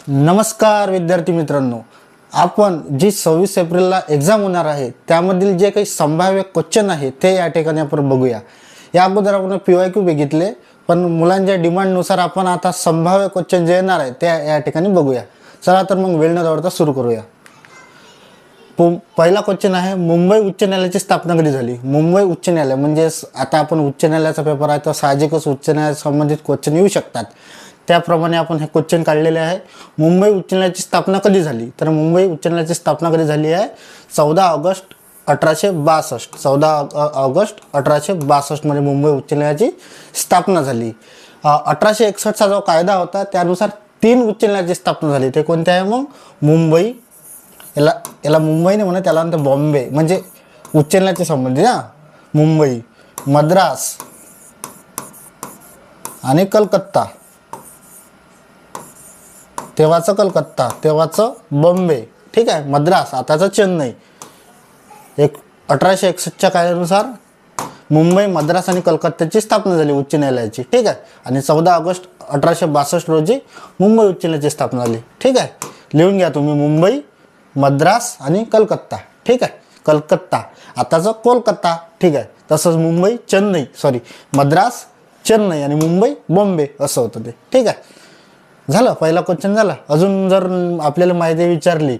नमस्कार विद्यार्थी मित्रांनो, आपण जी 26 एप्रिलला एक्झाम होणार आहे त्यामधील जे काही संभाव्य क्वेश्चन आहे ते या ठिकाणी आपण बघूया। या अगोदर आपण PYQ बघितले, पण मुलांच्या डिमांडनुसार आपण आता संभाव्य क्वेश्चन जे येणार आहे ते या ठिकाणी बघूया। चला तर मग वेळ न दवडता सुरू करूया। पहिला क्वेश्चन आहे, मुंबई उच्च न्यायालयाची स्थापना कधी झाली? मुंबई उच्च न्यायालय म्हणजे आता आपण उच्च न्यायालयाचा पेपर आहे तर साहजिकच उच्च न्यायालय संबंधित क्वेश्चन येऊ शकतात, त्याप्रमाणे आपण हे क्वेश्चन काढलेले आहे। मुंबई उच्च न्यायालयाची स्थापना कधी झाली? तर मुंबई उच्च न्यायालयाची स्थापना कधी झाली आहे? 14 ऑगस्ट 1862। 14 ऑगस्ट 1862 मध्ये मुंबई उच्च न्यायालयाची स्थापना झाली। 1861चा जो कायदा होता त्यानुसार 3 उच्च न्यायालयाची स्थापना झाली। ते कोणते आहे मग? मुंबई, याला मुंबई नाही म्हणत, त्याला नंतर बॉम्बे, म्हणजे उच्च न्यायालयाच्या संबंधित मुंबई, मद्रास आणि कलकत्ता। तेव्हाचं कलकत्ता, तेव्हाचं बॉम्बे, ठीक आहे, मद्रास आताचं चेन्नई। 1861च्या कायद्यानुसार मुंबई, मद्रास आणि कलकत्त्याची स्थापना झाली उच्च न्यायालयाची, ठीक आहे। आणि 14 ऑगस्ट 1862 रोजी मुंबई उच्च न्यायालयाची स्थापना झाली, ठीक आहे। लिहून घ्या तुम्ही, मुंबई, मद्रास आणि कलकत्ता, ठीक आहे। कलकत्ता आताचं कोलकाता, ठीक आहे। तसंच मुंबई, चेन्नई, मद्रास, चेन्नई आणि मुंबई, बॉम्बे असं होतं ते, ठीक आहे। झालं, पहिला क्वेश्चन झाला। अजून जर आपल्याला माहिती विचारली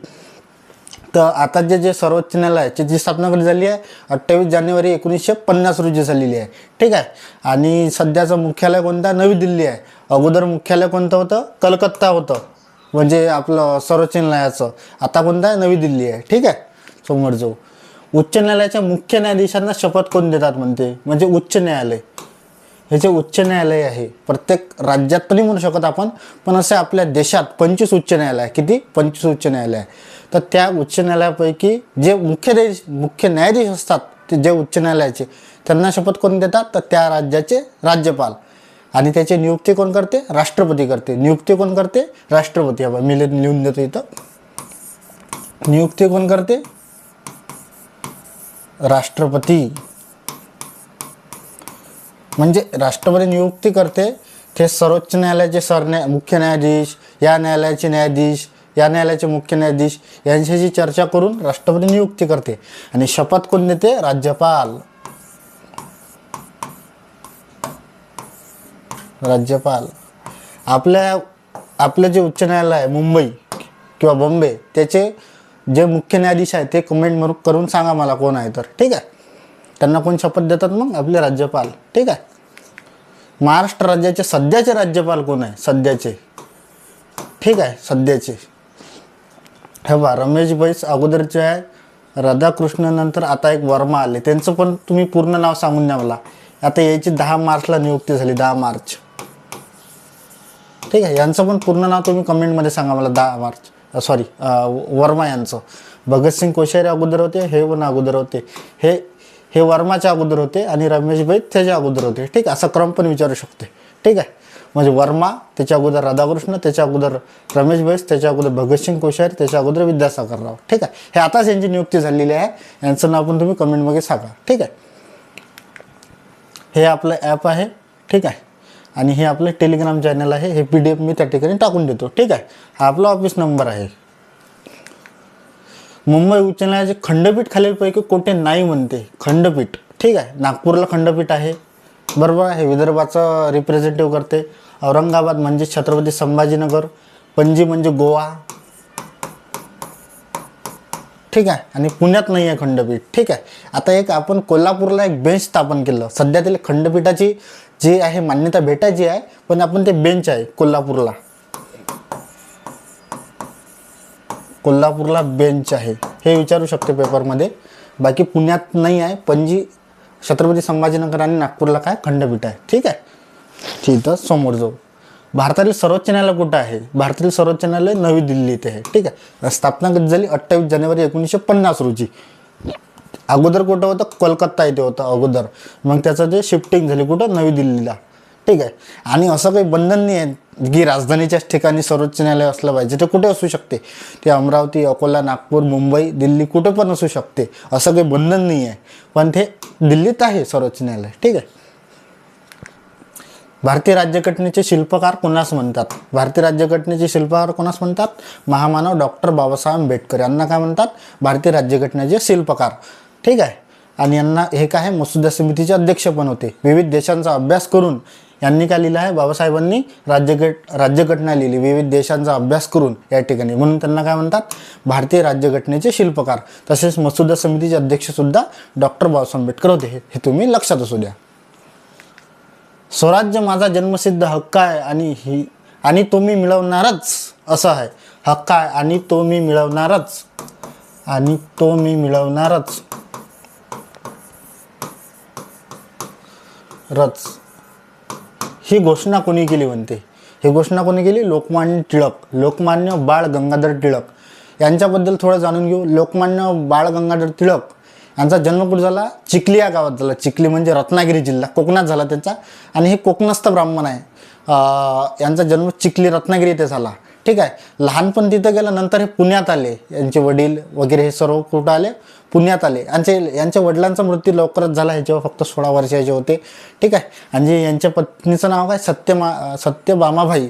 तर आता जे सर्वोच्च न्यायालयाची जी स्थापना कधी झाली आहे? 28 जानेवारी 1950 रोजी झालेली आहे, ठीक आहे। आणि सध्याचं मुख्यालय कोणतं? नवी दिल्ली आहे। अगोदर मुख्यालय कोणतं होतं? कलकत्ता होतं, म्हणजे आपलं सर्वोच्च न्यायालयाचं। आता कोणतं आहे? नवी दिल्ली आहे, ठीक आहे। समोर जाऊ। उच्च न्यायालयाच्या मुख्य न्यायाधीशांना शपथ कोण देतात म्हणते? म्हणजे उच्च न्यायालय, हे जे उच्च न्यायालय आहे प्रत्येक राज्यात तर नाही म्हणू शकत आपण, पण असे आपल्या देशात 25 उच्च न्यायालय आहे। किती? 25 उच्च न्यायालय आहे। तर त्या उच्च न्यायालयापैकी जे मुख्य न्यायाधीश असतात ते जे उच्च न्यायालयाचे, त्यांना शपथ कोण देतात? तर त्या राज्याचे राज्यपाल। आणि त्याची नियुक्ती कोण करते? राष्ट्रपती करते। नियुक्ती कोण करते? राष्ट्रपती। मी लिहून देतो इथं, नियुक्ती कोण करते? राष्ट्रपती। म्हणजे राष्ट्रपती नियुक्ती करते, ते सर्वोच्च न्यायालयाचे मुख्य न्यायाधीश, या न्यायालयाचे न्यायाधीश, या न्यायालयाचे मुख्य न्यायाधीश यांच्याशी चर्चा करून राष्ट्रपती नियुक्ती करते। आणि शपथ कोण देते? राज्यपाल। राज्यपाल। आपलं जे उच्च न्यायालय आहे मुंबई किंवा बॉम्बे, त्याचे जे मुख्य न्यायाधीश आहे ते कमेंट करून सांगा मला कोण आहे तर, ठीक आहे। त्यांना कोण शपथ देतात? मग आपले राज्यपाल, ठीक आहे। महाराष्ट्र राज्याचे सध्याचे राज्यपाल कोण आहे? सध्याचे, ठीक आहे, सध्याचे हे बा रमेश बैस अगोदरचे आहे, राधाकृष्ण, नंतर आता एक वर्मा आले, त्यांचं पण तुम्ही पूर्ण नाव सांगून द्या मला। आता याची 10 मार्चला नियुक्ती झाली, 10 मार्च, ठीक आहे। यांचं पण पूर्ण नाव तुम्ही कमेंटमध्ये सांगा मला, 10 मार्च वर्मा यांचं। भगतसिंग कोश्यारी अगोदर होते, हे पण अगोदर होते, हे वर्माच्या अगोदर होते आणि रमेश बैस त्याच्या अगोदर होते, ठीक आहे। असा क्रम पण विचारू शकते, ठीक आहे। म्हणजे वर्मा, त्याच्या अगोदर राधाकृष्ण, त्याच्या अगोदर रमेश बैस, त्याच्या अगोदर भगतसिंग कोश्यारी, त्याच्या अगोदर विद्यासागर राव, ठीक आहे। हे आताच यांची नियुक्ती झालेली आहे, यांचं नाव पण तुम्ही कमेंटमध्ये सांगा, ठीक आहे। हे आपलं ॲप आहे, ठीक आहे। आणि हे आपलं टेलिग्राम चॅनल आहे, हे PDF मी त्या ठिकाणी टाकून देतो, ठीक आहे। हा आपला ऑफिस नंबर आहे। मुंबई उच्च न्यायालयाचे खंडपीठ खालीलपैकी कोठे नाही म्हणते? खंडपीठ, ठीक आहे। नागपूरला खंडपीठ आहे, बरोबर आहे, विदर्भाचं रिप्रेझेंटेटिव्ह करते। औरंगाबाद म्हणजे छत्रपती संभाजीनगर, पणजी म्हणजे गोवा, ठीक आहे। आणि पुण्यात नाही आहे खंडपीठ, ठीक आहे। आता एक आपण कोल्हापूरला एक बेंच स्थापन केलं, सध्या त्याला खंडपीठाची जी आहे मान्यता भेटायची आहे, पण आपण ते बेंच आहे कोल्हापूरला बेंच आहे, हे विचारू शकते पेपरमध्ये। बाकी पुण्यात नाही आहे, पणजी, छत्रपती संभाजीनगर आणि नागपूरला काय खंडपीठ आहे, ठीक आहे। ठीक आहे, समोर जाऊ। भारतातील सर्वोच्च न्यायालय कुठं आहे? भारतातील सर्वोच्च न्यायालय नवी दिल्ली इथे आहे, ठीक आहे। स्थापना कधी झाली? 28 जानेवारी 1950 रोजी। अगोदर कुठं होतं? कोलकाता इथे होतं अगोदर, मग त्याचं जे शिफ्टिंग झाली कुठं? नवी दिल्लीला, ठीक आहे। आणि असं काही बंधन नाही आहे की राजधानीच्याच ठिकाणी सर्वोच्च न्यायालय असलं पाहिजे, ते कुठे असू शकते, ते अमरावती, अकोला, नागपूर, मुंबई, दिल्ली कुठे पण असू शकते, असं काही बंधन नाही आहे, पण ते दिल्लीत आहे सर्वोच्च न्यायालय, ठीक आहे। भारतीय राज्यघटनेचे शिल्पकार कोणास म्हणतात? भारतीय राज्यघटनेचे शिल्पकार कोणास म्हणतात? महामानव डॉक्टर बाबासाहेब आंबेडकर यांना काय म्हणतात? भारतीय राज्यघटनेचे शिल्पकार. ठीक आहे. आणि यांना हे काय आहे, मसुदा समितीचे अध्यक्ष पण होते. विविध देशांचा अभ्यास करून यांनी काय लिहिलं आहे? बाबासाहेबांनी राज्यघटना लिहिली विविध देशांचा अभ्यास करून या ठिकाणी, म्हणून त्यांना काय म्हणतात? भारतीय राज्यघटनेचे शिल्पकार. तसेच मसुदा समितीचे अध्यक्ष सुद्धा डॉक्टर बाबासाहेब आंबेडकर होते. हे तुम्ही लक्षात असू द्या. स्वराज्य माझा जन्मसिद्ध हक्क आहे आणि तो मी मिळवणारच, असं आहे. हक्क आहे आणि तो मी मिळवणारच, आणि तो मी मिळवणारच ही घोषणा कोणी केली म्हणते? ही घोषणा कोणी केली? लोकमान्य टिळक, लोकमान्य बाळ गंगाधर टिळक यांच्याबद्दल थोडं जाणून घेऊ. लोकमान्य बाळ गंगाधर टिळक यांचा जन्म कुठे झाला? चिखली या गावात झाला. चिखली म्हणजे रत्नागिरी जिल्हा, कोकणात झाला त्यांचा. आणि हे कोकणस्थ ब्राह्मण आहे. यांचा जन्म चिखली रत्नागिरी येथे झाला. ठीक आहे. लहानपण तिथं गेलं, नंतर हे पुण्यात आले. यांचे वडील वगैरे हे सर्व कुठं आले? पुण्यात आले. यांच्या वडिलांचा मृत्यू लवकरच झाला. हे जेव्हा फक्त 16 वर्षाचे होते. ठीक आहे. आणि यांच्या पत्नीचं नाव काय? सत्यभामाबाई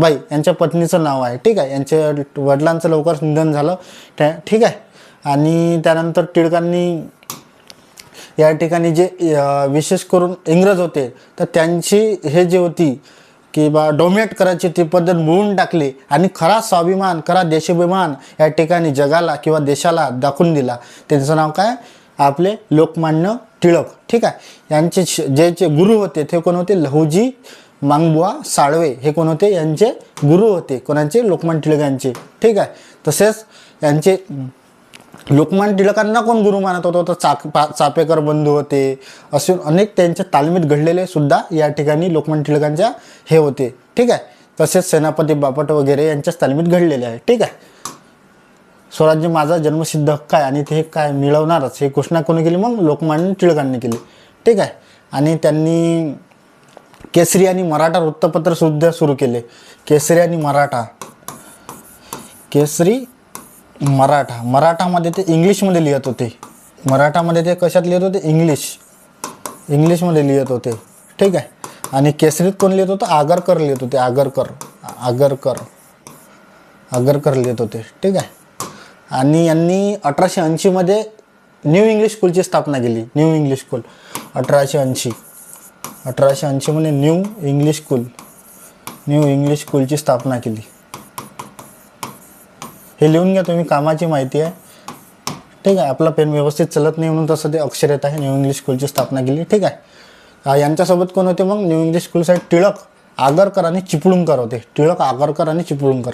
यांच्या पत्नीचं नाव आहे. ठीक आहे. यांच्या वडिलांचं लवकरच निधन झालं. ठीक आहे. आणि त्यानंतर टिळकांनी या ठिकाणी जे विशेष करून इंग्रज होते, तर त्यांची हे जे होती की बा डोमिनेट करायची ती पद्धत मोडून टाकली आणि खरा स्वाभिमान, खरा देशाभिमान या ठिकाणी जगाला किंवा देशाला दाखवून दिला. त्यांचं नाव काय? आपले लोकमान्य टिळक. ठीक आहे. यांचे जे गुरु होते ते कोण होते? लहुजी मांगबुवा साळवे हे कोण होते? यांचे गुरु होते. कोणाचे? लोकमान्य टिळक यांचे. ठीक आहे. तसेच यांचे लोकमान्य टिळकांना कोण गुरु मानत होतं? तर चापेकर बंधू होते. असे अनेक त्यांच्या तालमीत घडलेले सुद्धा या ठिकाणी लोकमान्य टिळकांच्या हे होते. ठीक आहे. तसेच सेनापती बापट वगैरे यांच्याच तालमीत घडलेले आहे. ठीक आहे. स्वराज्य माझा जन्मसिद्ध हक्क आहे आणि ते काय मिळवणारच, हे घोषणा कोणी केली? मग लोकमान्य टिळकांनी केली. ठीक आहे. आणि त्यांनी केसरी आणि मराठा वृत्तपत्र सुद्धा सुरू केले. केसरी आणि मराठामध्ये ते इंग्लिशमध्ये लिहित होते. मराठामध्ये ते कशात लिहित होते? इंग्लिशमध्ये लिहित होते. ठीक आहे. आणि केसरीत कोण लिहित होतं? आगरकर लिहित होते. आगरकर लिहित होते. ठीक आहे. आणि यांनी 1880 मध्ये न्यू इंग्लिश स्कूलची स्थापना केली. न्यू इंग्लिश स्कूल 1880 मध्ये न्यू इंग्लिश स्कूलची स्थापना केली. हे लिहून घ्या तुम्ही, कामाची माहिती आहे. ठीक आहे. आपला पेन व्यवस्थित चलत नाही म्हणून तसं ते अक्षर येत आहे. न्यू इंग्लिश स्कूलची स्थापना केली. ठीक आहे. यांच्यासोबत कोण होते मग? न्यू इंग्लिश स्कूलसाठी टिळक, आगरकर आणि चिपळूणकर होते. टिळक, आगरकर आणि चिपळूणकर.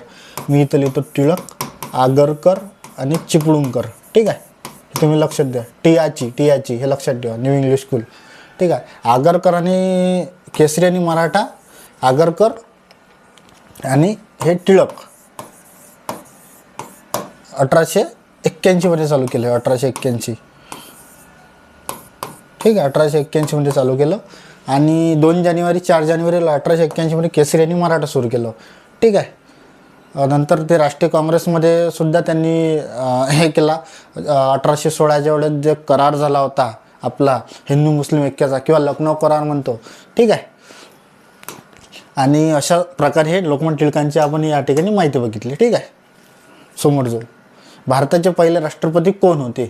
मी इथं लिहितो टिळक, आगरकर आणि चिपळूणकर. ठीक आहे. तुम्ही लक्षात द्या. टियाची हे लक्षात ठेवा. New English school. ठीक आहे. आगरकर आणि केसरी आणि मराठा, आगरकर आणि हे टिळक 1881 मध्ये चालू केलं. 1881. ठीक आहे. 1881 मध्ये चालू केलं. आणि 4 जानेवारीला 1881 मध्ये केसरी आणि मराठा सुरू केलं. ठीक आहे. नंतर ते राष्ट्रीय काँग्रेसमध्ये सुद्धा त्यांनी हे केला. 1816च्या वेळेस जे करार झाला होता आपला हिंदू मुस्लिम ऐक्याचा, किंवा लखनौ करार म्हणतो. ठीक आहे. आणि अशा प्रकारे हे लोकमान्य टिळकांची आपण या ठिकाणी माहिती बघितली. ठीक आहे. समोर जाऊ. भारताचे पहिले राष्ट्रपती कोण होते?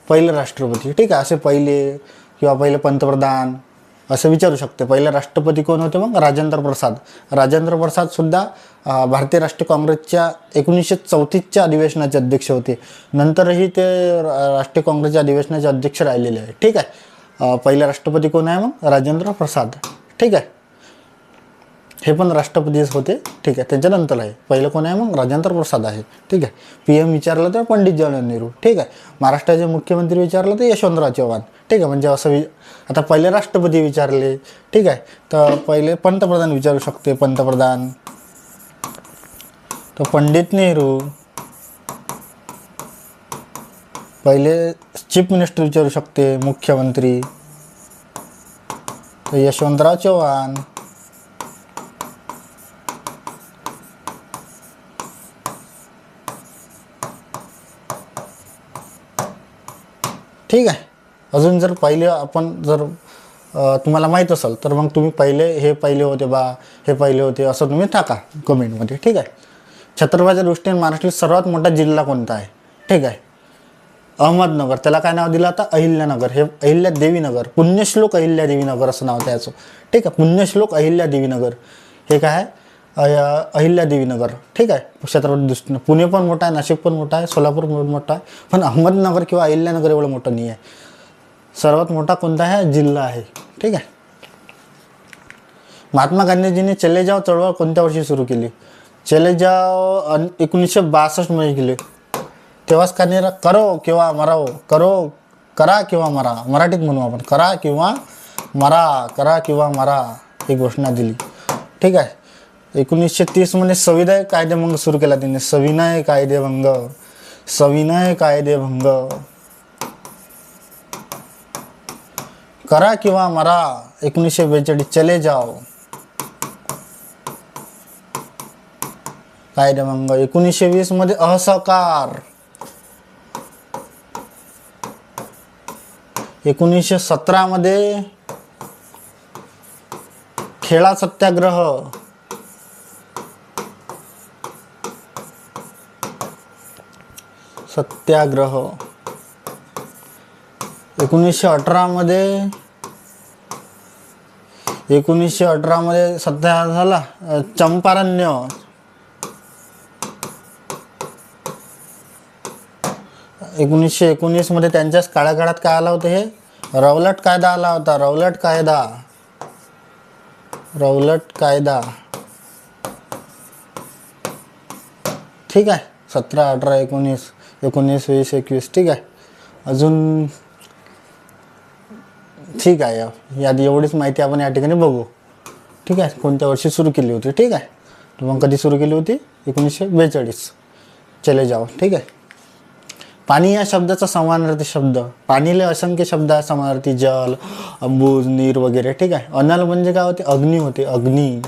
पहिले राष्ट्रपती. ठीक आहे. असे पहिले पंतप्रधान असं विचारू शकते. पहिले राष्ट्रपती कोण होते? मग राजेंद्र प्रसाद सुद्धा भारतीय राष्ट्रीय काँग्रेसच्या 1934च्या अधिवेशनाचे अध्यक्ष होते. नंतरही ते राष्ट्रीय काँग्रेसच्या अधिवेशनाचे अध्यक्ष राहिलेले आहे. ठीक आहे. पहिले राष्ट्रपती कोण आहे? मग राजेंद्र प्रसाद. ठीक आहे. हे पण राष्ट्रपतीच होते. ठीक आहे. त्यांच्यानंतर आहे. पहिलं कोण आहे? मग राजेंद्र प्रसाद आहे. ठीक आहे. PM विचारलं तर पंडित जवाहरलाल नेहरू. ठीक आहे. महाराष्ट्राचे मुख्यमंत्री विचारलं तर यशवंतराव चव्हाण. ठीक आहे. म्हणजे असं आता पहिले राष्ट्रपती विचारले. ठीक आहे. तर पहिले पंतप्रधान विचारू शकते. पंतप्रधान तर पंडित नेहरू. पहिले चीफ मिनिस्टर विचारू शकते. मुख्यमंत्री तर यशवंतराव चव्हाण. ठीक आहे. अजून जर पाहिले आपण, जर तुम्हाला माहीत असेल तर मग तुम्ही हे पहिले होते बा, हे पहिले होते असं तुम्ही टाका कमेंटमध्ये, ठीक आहे. क्षेत्रफळाच्या दृष्टीने महाराष्ट्रातील सर्वात मोठा जिल्हा कोणता आहे? ठीक आहे, अहमदनगर. त्याला काय नाव दिलं आता? अहिल्यानगर. हे अहिल्यादेवी नगर, पुण्यश्लोक अहिल्यादेवी नगर असं नाव त्याचं, ठीक आहे. पुण्यश्लोक अहिल्यादेवी नगर हे काय आहे? अहिल्यादेवी नगर, ठीक आहे. क्षेत्रफळ दृष्टीने पुणे पण मोठा आहे, नाशिक पण मोठा आहे, सोलापूर पण मोठा आहे, पण अहमदनगर किंवा अहिल्यानगर एवढं मोठं नाही आहे. सर्वात मोठा कोणता आहे? जिल्हा आहे, ठीक आहे. महात्मा गांधीजींनी चले जाव चळवळ कोणत्या वर्षी सुरू केली? चले जाव 1962 मध्ये केली. तेव्हाच का नाही? करो किंवा मराव, करा किंवा मरा, मराठीत म्हणू आपण, करा किंवा मरा ही घोषणा दिली, ठीक आहे. 1930 मध्ये सविनय कायदेभंग सुरू केला त्यांनी. सविनय कायदेभंग, करा किंवा मरा. 1942 चले जाव कायदेभंग. 1920 मध्ये असहकार. 1917 मध्ये खेळा सत्याग्रह. 1918 मध्ये सत्याग्रह झाला. चंपारण्य. 1919 मध्ये त्यांच्याच काळ्या काळात काय आलं होतं? हे रौलट कायदा आला होता. रौलट कायदा, ठीक आहे. 17, 18, 19, 19, 20, 21, ठीक आहे. अजून ठीक आहे, यात एवढीच माहिती आपण या ठिकाणी बघू, ठीक आहे. कोणत्या वर्षी सुरू केली होती, ठीक आहे. तर मग कधी सुरू केली होती? 1942. चले जाओ, ठीक आहे. पाणी या शब्दाचा समानार्थी शब्द. पाणीले असंख्य शब्द आहे समानार्थी, जल, अंबुज, नीर वगैरे, ठीक आहे. अनल म्हणजे काय होते? अग्नी होते, अग्नी.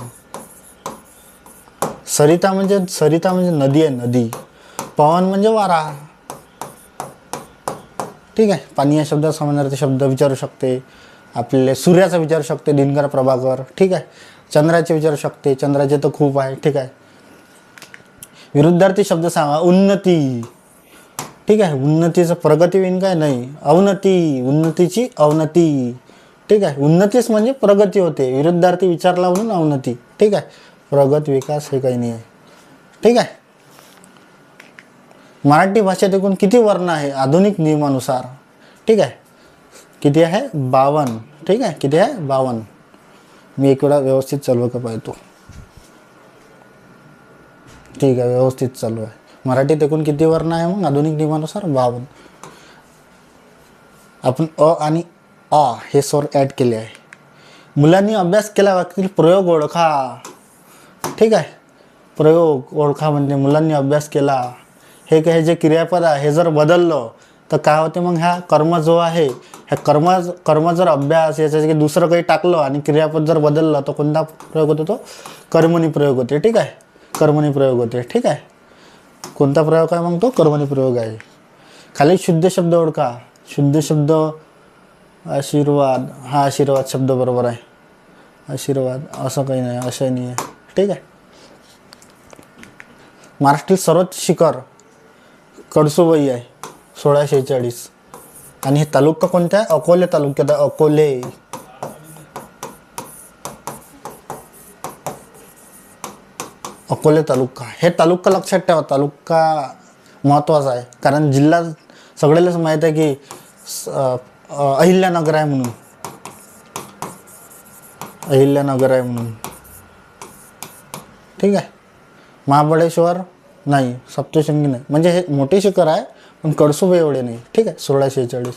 सरिता म्हणजे नदी आहे, नदी. पवन म्हणजे वारा, ठीक आहे. पाणी या शब्दाचा समानार्थी शब्द विचारू शकते आपल्याला. सूर्याचा विचारू शकते, दिनकर प्रभाकर, ठीक आहे. चंद्राचे विचारू शकते, चंद्राचे तर खूप आहे, ठीक आहे. विरुद्धार्थी शब्द सांगा. उन्नती, ठीक आहे. उन्नतीचं प्रगती होईन काय? नाही, अवनती. उन्नतीची अवनती, ठीक आहे. उन्नतीच म्हणजे प्रगती होते. विरुद्धार्थी विचारला म्हणून अवनती, ठीक आहे. प्रगत, विकास हे काही नाही आहे, ठीक आहे. मराठी भाषेत एकूण किती वर्ण आहे आधुनिक नियमानुसार? ठीक आहे. किती आहे? 52, ठीक आहे. किती आहे? 52. मी एक वेळा व्यवस्थित चालू का पाहतो, ठीक आहे. व्यवस्थित चालू आहे. मराठीत एकूण किती वर्ण आहे मग आधुनिक नियमानुसार? 52. आपण अ आणि आ हे स्वर ॲड केले आहे. मुलांनी अभ्यास केला वाक्यातील प्रयोग ओळखा, ठीक आहे. प्रयोग ओळखा म्हणजे मुलांनी अभ्यास केला. हे काय, जे क्रियापद आहे हे जर बदललं तर काय होते? मग ह्या कर्म जो आहे, ह्या कर्म जर अभ्यास याच्या जागी दुसरं काही टाकलं आणि क्रियापद जर बदललं तर कोणता प्रयोग होतो? तो कर्मणी प्रयोग होते, ठीक आहे. कर्मणी प्रयोग होते, ठीक आहे. कोणता प्रयोग आहे मग? तो कर्मणी प्रयोग आहे. खाली शुद्ध शब्द ओळखा. शुद्ध शब्द आशीर्वाद. हा आशीर्वाद शब्द बरोबर आहे. आशीर्वाद असं काही नाही, असं नाही आहे, ठीक आहे. महाराष्ट्रातील सर्वोच्च शिखर कळसुबाई आहे, 1646. आणि हे तालुका कोणता आहे? अकोले तालुक्यात आहे, अकोले. अकोले तालुका. हे तालुका लक्षात ठेवा. तालुका महत्त्वाचा आहे कारण जिल्हा सगळ्यालाच माहीत आहे की अहिल्यानगर आहे म्हणून. अहिल्यानगर आहे म्हणून, ठीक आहे. महाबळेश्वर नाही, सप्तशृंगी नाही, म्हणजे हे मोठे शिखर आहे पण कळसुबाई एवढे नाही, ठीक आहे. 1646.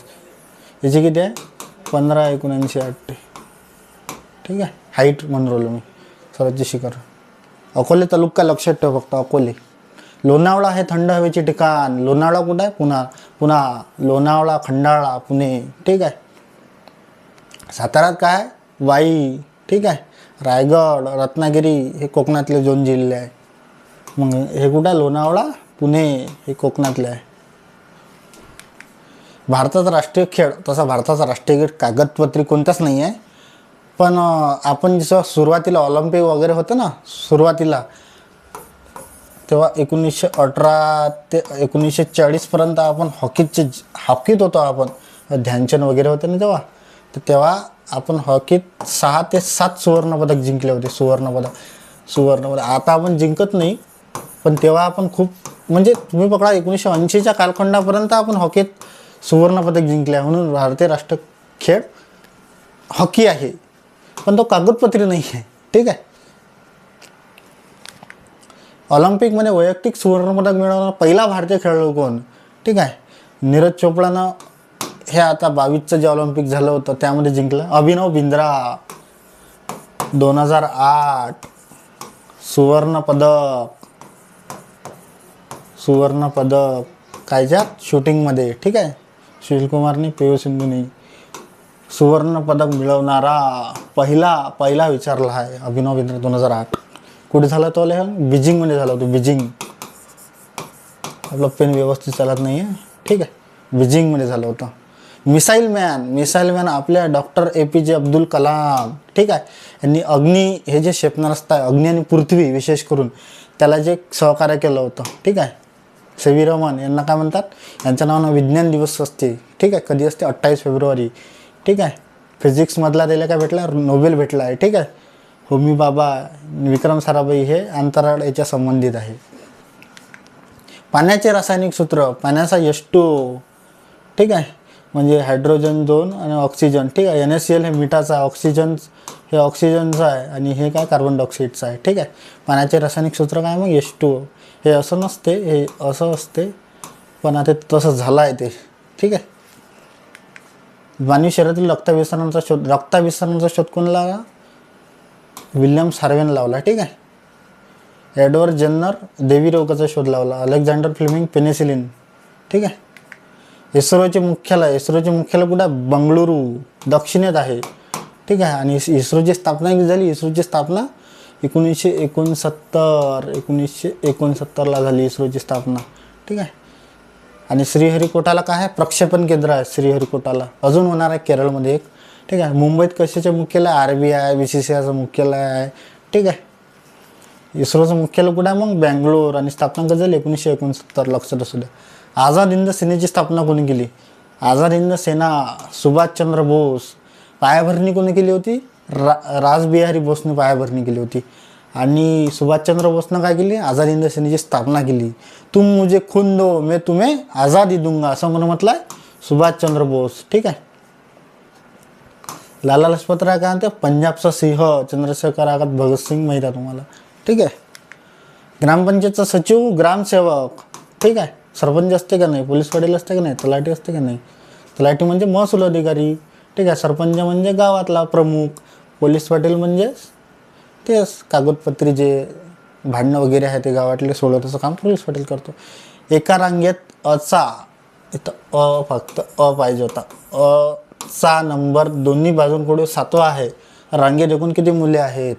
याची किती आहे? 15,79,80, ठीक आहे. हाईट म्हणून राहिलो मी. सर्वोच्च शिखर अकोले तालुका लक्षात ठेव फक्त, अकोले. लोणावळा हे थंड हवेचे ठिकाण. लोणावळा कुठं आहे? पुन्हा. लोणावळा, खंडाळा, पुणे, ठीक आहे. साताऱ्यात काय आहे? वाई, ठीक आहे. रायगड, रत्नागिरी हे कोकणातले 2 जिल्हे आहे. मग हे कुठं आहे? लोणावळा, पुणे हे कोकणातले आहे. भारताचा राष्ट्रीय खेळ, तसा भारताचा राष्ट्रीय खेळ कागदपत्री कोणताच नाही आहे, पण आपण जसं सुरुवातीला ऑलिम्पिक वगैरे होतं ना सुरुवातीला, तेव्हा 1918 ते 1940पर्यंत आपण हॉकीत होतो आपण. ध्यानचंद वगैरे होते ना तेव्हा आपण हॉकीत 6 ते 7 सुवर्णपदक जिंकले होते. सुवर्णपदक आता आपण जिंकत नाही, पण तेव्हा आपण खूप, म्हणजे तुम्ही पकडा 1980च्या कालखंडापर्यंत आपण हॉकीत सुवर्णपदक जिंकले आहे. म्हणून भारतीय राष्ट्र खेळ हॉकी आहे, पण तो कागदपत्री नाही आहे. ठीक आहे. ऑलिम्पिकमध्ये वैयक्तिक सुवर्णपदक मिळवणारा पहिला भारतीय खेळाडू कोण? ठीक आहे. नीरज चोपडानं हे आता 22चं जे ऑलिम्पिक झालं होतं त्यामध्ये जिंकलं. अभिनव बिंद्रा 2008 सुवर्णपदक कायच्यात? शूटिंगमध्ये. ठीक आहे. सुशील कुमारने, पी.व्ही. सिंधूने सुवर्णपदक मिळवणारा पहिला विचारला आहे अभिनव बिंद्रा 2008. कुठे झाला तो? बीजिंगमध्ये झाला होतो. बीजिंग. आपलं पेन व्यवस्थित चालत नाही आहे. ठीक आहे. बीजिंगमध्ये झालं होतं. मिसाईल मॅन आपल्या डॉक्टर APJ अब्दुल कलाम. ठीक आहे. यांनी अग्नी हे जे क्षेपणास्त्र आहे, अग्नी आणि पृथ्वी विशेष करून, त्याला जे सहकार्य केलं होतं. ठीक आहे. CV रमन यांना काय म्हणतात? यांच्या नावानं विज्ञान दिवस असते. ठीक आहे. कधी असते? 28 फेब्रुवारी. ठीक आहे. फिजिक्समधला त्याला काय भेटला? नोबेल भेटला आहे. ठीक आहे. होमी बाबा, विक्रम साराभाई हे अंतराळ याच्या संबंधित आहे. पाण्याचे रासायनिक सूत्र, पाण्याचा H2O. ठीक आहे. म्हणजे हायड्रोजन 2 आणि ऑक्सिजन. ठीक आहे. NaCl हे मिठाचा, ऑक्सिजन हे ऑक्सिजनचं आहे, आणि हे काय कार्बन डायऑक्साईडचं आहे. ठीक आहे. पाण्याचे रासायनिक सूत्र काय मग? H2O. हे असं नसते, हे असं असते, पण आता तसं झालं आहे ते. ठीक आहे. मानवी शरीरातील रक्ताभिसरणाचा शोध कोण लावला? विल्यम हार्वेने लावला. ठीक आहे. एडवर्ड जेन्नर देवी रोगाचा शोध लावला. Alexander Fleming penicillin. ठीक आहे. इस्रोचे मुख्यालय कुठे? बंगळुरू, दक्षिणेत आहे. ठीक आहे. आणि इस्रोची स्थापना कधी झाली? इस्रोची स्थापना 1969ला झाली इस्रोची स्थापना. ठीक आहे. आणि श्रीहरिकोटाला काय आहे? प्रक्षेपण केंद्र आहे श्रीहरिकोटाला. अजून होणार आहे केरळमध्ये एक. ठीक आहे. मुंबईत कशाचे मुख्यालय? RBI BCCIचं मुख्यालय आहे. ठीक आहे. इस्रोचं मुख्यालय कुठं आहे मग? बँगलोर. आणि स्थापना कधी झाली? 1969. लक्षात असू द्या. आझाद हिंद सेनेची स्थापना कोणी केली? आझाद हिंद सेना सुभाषचंद्र बोस. पायाभरणी कोणी केली होती? रासबिहारी बोसने पायाभरणी केली होती. आणि सुभाषचंद्र बोसनं काय केली? आझाद हिंद सेनेची स्थापना केली. तुम मुझे खून दो मैं तुम्हें आझादी दूंगा, असं म्हणून म्हटलं आहे सुभाषचंद्र बोस. ठीक आहे. लाला लजपत राय काय म्हणते? पंजाबचा सिंह. चंद्रशेखर आझाद, भगतसिंग माहीत आहे तुम्हाला. ठीक आहे. ग्रामपंचायतचा सचिव ग्रामसेवक. ठीक आहे. सरपंच असते का नाही? पोलीस पाटील असते का नाही? तलाठी असते का नाही? तलाठी म्हणजे महसूल अधिकारी. ठीक आहे. सरपंच म्हणजे गावातला प्रमुख. पोलीस पाटील म्हणजे तेच कागदपत्री जे भांडणं वगैरे आहे ते गावातले सोडवण्याचं काम पोलीस पाटील करतो. एका रांगेत अचा, इथं फक्त पाहिजे होता. चा नंबर दोन्ही बाजूंकडे 7वा आहे. रांगेत एकूण किती मुले आहेत?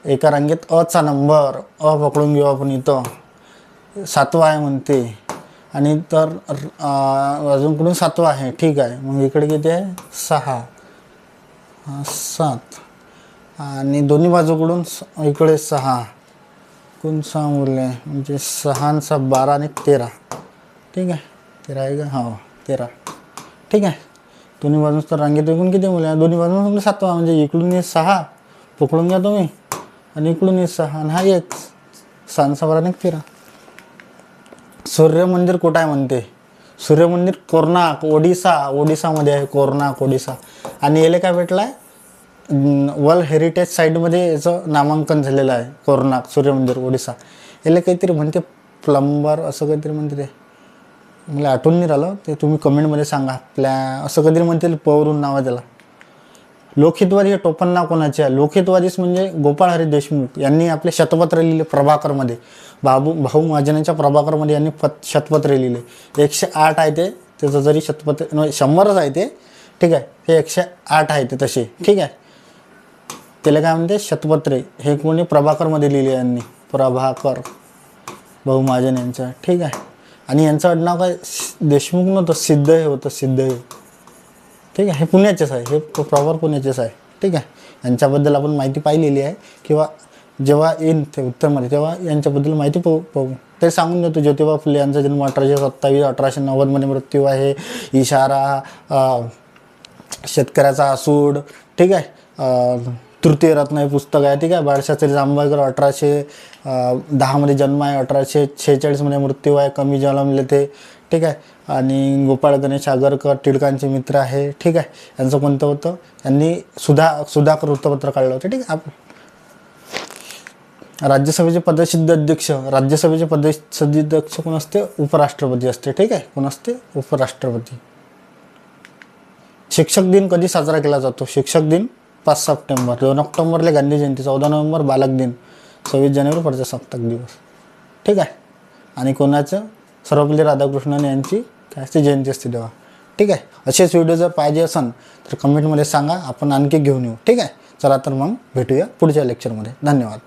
एका रांगेत चा नंबर पकडून घेऊ आपण, इथं 7वा आहे म्हणते, आणि तर बाजूंकडून 7वा आहे. ठीक आहे. मग इकडे किती आहे? 6, 7, आणि दोन्ही बाजूकडून इकडे 6, एकूण 6 मुले, म्हणजे 6 × 12 आणि 13. ठीक आहे. 13 आहे का? हो, 13. ठीक आहे. दोन्ही बाजून तर रांगेत एकूण किती मुले आहे? दोन्ही बाजून 7वा, म्हणजे इकडून 6 पकडून घ्या तुम्ही, आणि इकडून 6, आणि हा 1, 6 × 12 आणि 13. सूर्य मंदिर कुठं आहे म्हणते? सूर्य मंदिर कोर्नाक, ओडिसामध्ये आहे. कोर्नाक, ओडिसा. आणि याला काय भेटलं आहे? वर्ल्ड हेरिटेज साईटमध्ये याचं नामांकन झालेलं आहे. कोर्नाक सूर्य मंदिर, ओडिसा. याला काहीतरी म्हणते प्लंबर, असं काहीतरी म्हणते. ते मला आठवण नाही राहिलं, ते तुम्ही कमेंटमध्ये सांगा. असं काहीतरी म्हणते, पवरून नाव आहे त्याला. लोकहितवादी हे टोपण नाव कोणाचे आहे? लोकहितवादीच म्हणजे गोपाळ हरी देशमुख यांनी आपले शतपत्र लिहिले प्रभाकरमध्ये. भाऊ महाजनांच्या प्रभाकरमध्ये यांनी शतपत्र लिहिले. 108 आहे ते. त्याचं जरी शतपत्र 100च आहे ते. ठीक आहे. हे 108 आहे ते तसे. ठीक आहे. त्याला काय म्हणते? शतपत्रे. हे कोणी? प्रभाकरमध्ये लिहिले यांनी. प्रभाकर भाऊ महाजन यांचं. ठीक आहे. आणि यांचं आडनाव काय? देशमुख नव्हतं, सिद्धे होतं. सिद्धे. ठीक आहे. हे पुण्याचेच आहे. हे प्रॉपर पुण्याचेच आहे. ठीक आहे. यांच्याबद्दल आपण माहिती पाहिलेली आहे, किंवा जेव्हा येईन ते उत्तरमध्ये तेव्हा यांच्याबद्दल माहिती पाहू. ते सांगून देतो. ज्योतिबा फुले यांचा जन्म 1827, 1890मध्ये मृत्यू आहे. इशारा, शेतकऱ्याचा आसूड, ठीक आहे. तृतीय रत्न हे पुस्तक आहे, ठीक आहे. बाळशास्त्री जांभेकर 1810मध्ये जन्म आहे, 1846मध्ये मृत्यू आहे. कमी जन्मले ते, ठीक आहे. आणि गोपाळ गणेश आगरकर टिळकांचे मित्र आहे, ठीक आहे. यांचं कोणतं होतं, यांनी सुधाकर वृत्तपत्र काढलं होतं, ठीक आहे. राज्यसभेचे पदसिद्ध अध्यक्ष, राज्यसभेचे पदसिद्ध अध्यक्ष कोण असते, उपराष्ट्रपती असते, ठीक आहे. कोण असते, उपराष्ट्रपती. शिक्षक दिन कधी साजरा केला जातो, शिक्षक दिन 5 सप्टेंबर. 2 ऑक्टोबरला गांधी जयंती, 14 नोव्हेंबर बालक दिन, 26 जानेवारी प्रजासत्ताक दिवस, ठीक आहे. आणि कोणाचं, सर्वपल्ली राधाकृष्णन यांची काय असते, जयंती असते तेव्हा, ठीक आहे. असेच व्हिडिओ जर पाहिजे असेल तर कमेंटमध्ये सांगा, आपण आणखी घेऊन येऊ, ठीक आहे. चला तर मग भेटूया पुढच्या लेक्चरमध्ये. धन्यवाद.